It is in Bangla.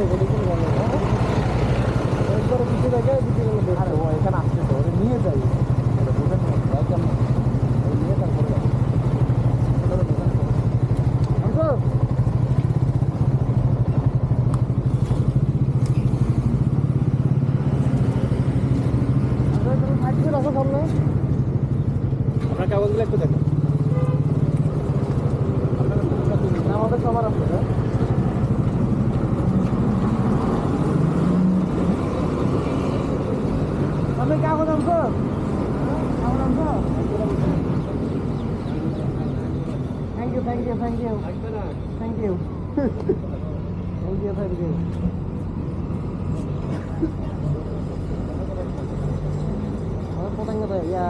একবার দিতে দেখে দিতে গেলে আরে ও এখানে আসছে তো ওরে নিয়ে যাই এটা বুঝেন না যাই কেমন ওই নিয়ে তারপরে যাই আঙ্কল আপনার কাগজগুলো একটু দেখেন আমাদের সবার আছে আপনি কাগজ আনছো কাগজ আনছো thank you thank you thank you thank you thank you thank you পতঙ্গ তো ইয়া